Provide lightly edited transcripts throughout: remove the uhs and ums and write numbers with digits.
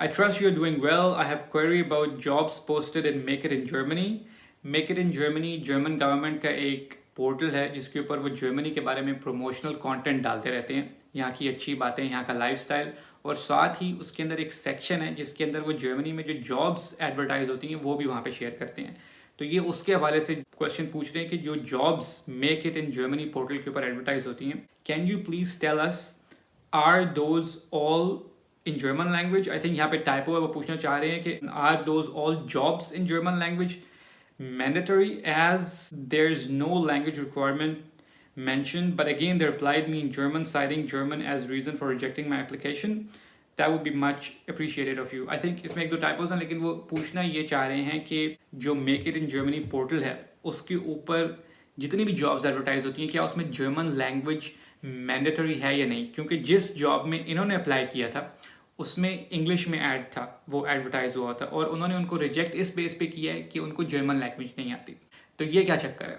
I trust you're doing well. I have query about jobs posted in Make It in Germany. Make It in Germany German government का एक portal है जिसके ऊपर वो Germany के बारे में प्रमोशनल कंटेंट डालते रहते हैं, यहाँ की अच्छी बातें, यहाँ का लाइफस्टाइल, और साथ ही उसके अंदर एक सेक्शन है जिसके अंदर वो जर्मनी में जो जॉब्स एडवर्टाइज होती हैं वो भी वहाँ पे शेयर करते हैं। तो ये उसके हवाले से क्वेश्चन पूछ रहे हैं कि जो jobs make it in Germany portal के ऊपर एडवर्टाइज होती हैं, can you please tell us are those all in German language. I think यहाँ पे टाइपो है, वो पूछना चाह रहे हैं कि are those all jobs in German language mandatory as there's no language requirement mentioned, but again they replied me in German citing German as reason for rejecting my application. That would be much appreciated of you. I think इसमें एक दो typos हैं, लेकिन वो पूछना ये चाह रहे हैं कि जो make it in Germany portal है उसके ऊपर जितनी भी जॉब्स एडवर्टाइज होती हैं क्या उसमें जर्मन लैंग्वेज मैंडेटरी है या नहीं, क्योंकि जिस जॉब में इन्होंने अप्लाई किया था उसमें इंग्लिश में ऐड था, वो एडवर्टाइज हुआ था, और उन्होंने उनको रिजेक्ट इस बेस पे किया है कि उनको जर्मन लैंग्वेज नहीं आती। तो ये क्या चक्कर है?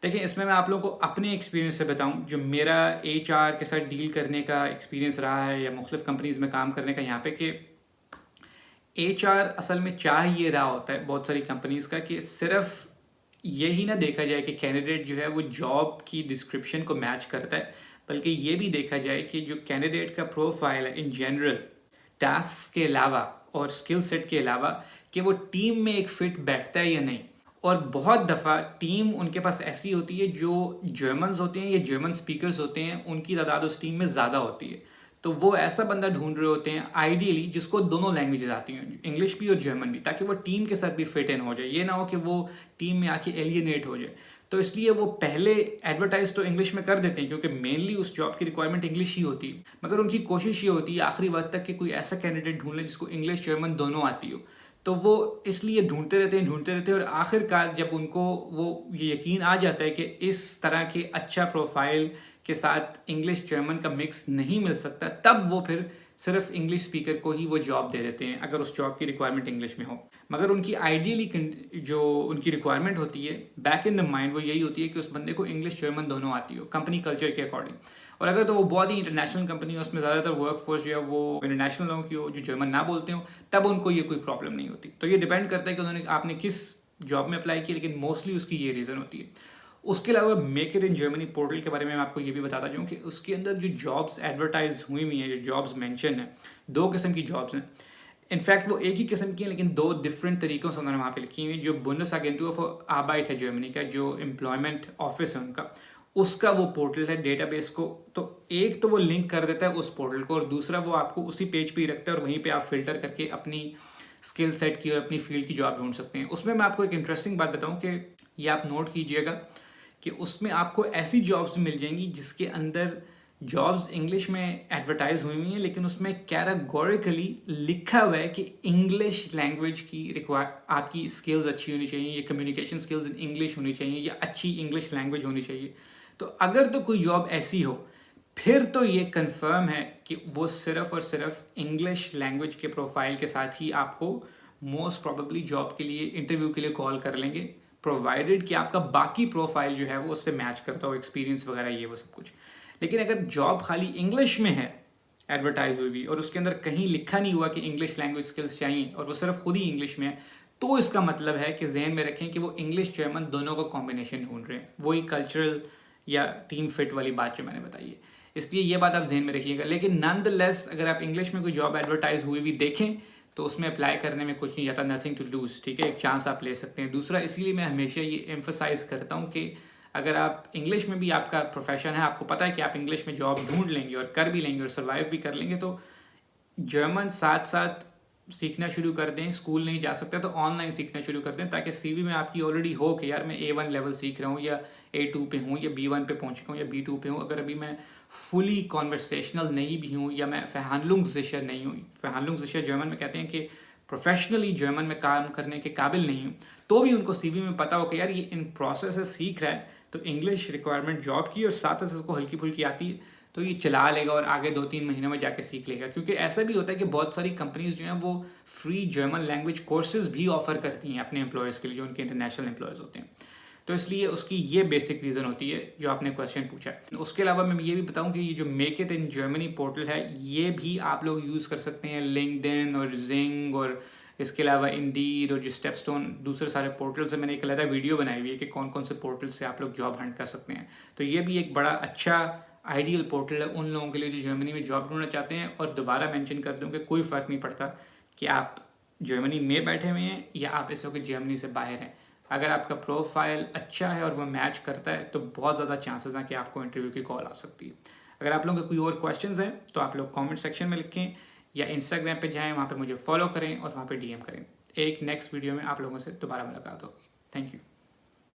देखिए, इसमें मैं आप लोगों को अपने एक्सपीरियंस से बताऊं, जो मेरा HR के साथ डील करने का एक्सपीरियंस रहा है या मुख्तलिफ कंपनीज में काम करने का यहाँ पे, कि HR असल में चाह ये रहा होता है बहुत सारी कंपनीज का कि सिर्फ यही ना देखा जाए कि कैंडिडेट जो है वो जॉब की डिस्क्रिप्शन को मैच करता है, बल्कि ये भी देखा जाए कि जो कैंडिडेट का प्रोफाइल है इन जनरल टास्क के अलावा और स्किल सेट के अलावा कि वो टीम में एक फिट बैठता है या नहीं। और बहुत दफ़ा टीम उनके पास ऐसी होती है जो जर्मन्स होते हैं या जर्मन स्पीकर्स होते हैं, उनकी तादाद उस टीम में ज़्यादा होती है, तो वो ऐसा बंदा ढूंढ रहे होते हैं आइडियली जिसको दोनों लैंग्वेजेस आती हैं, इंग्लिश भी और जर्मन भी, ताकि वो टीम के साथ भी फिट इन हो जाए। ये ना हो कि वो टीम में आके एलियनेट हो जाए। तो इसलिए वो पहले एडवर्टाइज तो इंग्लिश में कर देते हैं क्योंकि मेनली उस जॉब की रिक्वायरमेंट इंग्लिश ही होती है, मगर उनकी कोशिश ये होती है आखिरी वक्त तक कि कोई ऐसा कैंडिडेट ढूंढ लें जिसको इंग्लिश जर्मन दोनों आती हो। तो वो इसलिए ढूंढते रहते हैं और आखिरकार जब उनको वो ये यकीन आ जाता है कि इस तरह के अच्छा प्रोफाइल के साथ इंग्लिश जर्मन का मिक्स नहीं मिल सकता, तब वो फिर सिर्फ इंग्लिश स्पीकर को ही वो जॉब दे देते हैं अगर उस जॉब की रिक्वायरमेंट इंग्लिश में हो। मगर उनकी आइडियली जो उनकी रिक्वायरमेंट होती है बैक इन द माइंड वो यही होती है कि उस बंदे को इंग्लिश जर्मन दोनों आती हो कंपनी कल्चर के अकॉर्डिंग। और अगर तो वो बहुत ही इंटरनेशनल कंपनी हो, उसमें ज़्यादातर वर्क फोर्स जो है वो इंटरनेशनल लोगों की हो जो जर्मन ना बोलते हो, तब उनको ये कोई प्रॉब्लम नहीं होती। तो ये डिपेंड करता है कि उन्होंने आपने किस जॉब में अप्लाई किया, लेकिन मोस्टली उसकी ये रीज़न होती है। उसके अलावा make it in Germany portal के बारे में मैं आपको ये भी बताता जाऊँ कि उसके अंदर जो जॉब्स एडवर्टाइज हुई हुई हैं, जो जॉब्स मेंशन है, दो किस्म की जॉब्स हैं। इनफैक्ट वो एक ही किस्म की हैं लेकिन दो डिफरेंट तरीक़ों से उन्होंने वहाँ पे लिखी हुई। जो बुंदेसआगेंटूर फॉर आर्बाइट है जर्मनी का, जो एम्प्लॉयमेंट ऑफिस है उनका, उसका वो पोर्टल है डेटाबेस को, तो एक तो वो लिंक कर देता है उस पोर्टल को और दूसरा वो आपको उसी पेज पे ही रखता है और वहीं पे आप फिल्टर करके अपनी स्किल सेट की और अपनी फील्ड की जॉब ढूंढ सकते हैं। उसमें मैं आपको एक इंटरेस्टिंग बात बताऊँ कि ये आप नोट कीजिएगा कि उसमें आपको ऐसी जॉब्स मिल जाएंगी जिसके अंदर जॉब्स इंग्लिश में एडवर्टाइज हुई हुई हैं, लेकिन उसमें कैटेगोरिकली लिखा हुआ है कि इंग्लिश लैंग्वेज की आपकी स्किल्स अच्छी होनी चाहिए, या कम्युनिकेशन स्किल्स इन इंग्लिश होनी चाहिए, या अच्छी इंग्लिश लैंग्वेज होनी चाहिए। तो अगर तो कोई जॉब ऐसी हो फिर तो ये कंफर्म है कि वो सिर्फ और सिर्फ इंग्लिश लैंग्वेज के प्रोफाइल के साथ ही आपको मोस्ट प्रोबेबली जॉब के लिए इंटरव्यू के लिए कॉल कर लेंगे, प्रोवाइडेड कि आपका बाकी प्रोफाइल जो है वो उससे मैच करता हो, एक्सपीरियंस वगैरह ये वो सब कुछ। लेकिन अगर जॉब खाली इंग्लिश में है एडवर्टाइज हुई और उसके अंदर कहीं लिखा नहीं हुआ कि इंग्लिश लैंग्वेज स्किल्स चाहिए और वो सिर्फ खुद ही इंग्लिश में है, तो इसका मतलब है कि जहन में रखें कि वो इंग्लिश जर्मन दोनों का कॉम्बिनेशन ढूंढ रहे हैं, वही कल्चरल या टीम फिट वाली बात जो मैंने बताई है। इसलिए ये बात आप जहन में रखिएगा। लेकिन नॉनदलेस अगर आप इंग्लिश में कोई जॉब एडवर्टाइज हुई भी देखें तो उसमें अप्लाई करने में कुछ नहीं जाता, नथिंग टू लूज, ठीक है, एक चांस आप ले सकते हैं। दूसरा, इसीलिए मैं हमेशा ये एम्फोसाइज करता हूँ कि अगर आप इंग्लिश में भी आपका प्रोफेशन है, आपको पता है कि आप इंग्लिश में जॉब ढूंढ लेंगे और कर भी लेंगे और सर्वाइव भी कर लेंगे, तो जर्मन साथ साथ सीखना शुरू कर दें। स्कूल नहीं जा सकते तो ऑनलाइन सीखना शुरू कर दें, ताकि CV में आपकी ऑलरेडी हो कि यार मैं A1 लेवल सीख रहा हूँ या A2 पे हूँ या B1 पे पहुँच चुका हूँ या B2 पे हूँ। अगर अभी मैं फुली कॉन्वर्सेशनल नहीं भी हूँ या मैं फहनलुंगसिशर नहीं हूँ, फहनलुंगसिशर जर्मन में कहते हैं कि प्रोफेशनली जर्मन में काम करने के काबिल नहीं हूँ, तो भी उनको CV में पता हो कि यार ये इन प्रोसेस से सीख रहा है, तो इंग्लिश रिक्वायरमेंट जॉब की और साथ साथ उसको हल्की फुल्की आती है, तो ये चला लेगा और आगे 2-3 महीनों में जाके सीख लेगा। क्योंकि ऐसा भी होता है कि बहुत सारी कंपनीज जो हैं वो फ्री जर्मन लैंग्वेज कोर्सेज भी ऑफर करती हैं अपने एम्प्लॉयज़ के लिए, जो उनके इंटरनेशनल एम्प्लॉयज़ होते हैं। तो इसलिए उसकी ये बेसिक रीज़न होती है जो आपने क्वेश्चन पूछा है। उसके अलावा मैं ये भी बताऊं कि ये जो make it in Germany portal है ये भी आप लोग यूज़ कर सकते हैं लिंक्डइन और जिंग और इसके अलावा इंडीड और जो स्टेपस्टोन दूसरे सारे पोर्टल से मैंने एक अलग वीडियो बनाई हुई है कि कौन कौन से पोर्टल से आप लोग जॉब हंट कर सकते हैं। तो ये भी एक बड़ा अच्छा आइडियल पोर्टल है उन लोगों के लिए जो जर्मनी में जॉब ढूंढना चाहते हैं। और दोबारा मेंशन कर दूं कि कोई फ़र्क नहीं पड़ता कि आप जर्मनी में बैठे हुए हैं या आप इस वक्त जर्मनी से बाहर हैं। अगर आपका प्रोफाइल अच्छा है और वो मैच करता है तो बहुत ज़्यादा चांसेस हैं कि आपको इंटरव्यू की कॉल आ सकती है। अगर आप लोगों के कोई और क्वेश्चंस हैं तो आप लोग कमेंट सेक्शन में लिखें या इंस्टाग्राम पे जाएं, वहाँ पे मुझे फॉलो करें और वहाँ पे डीएम करें। एक नेक्स्ट वीडियो में आप लोगों से दोबारा मुलाकात होगी। Thank you.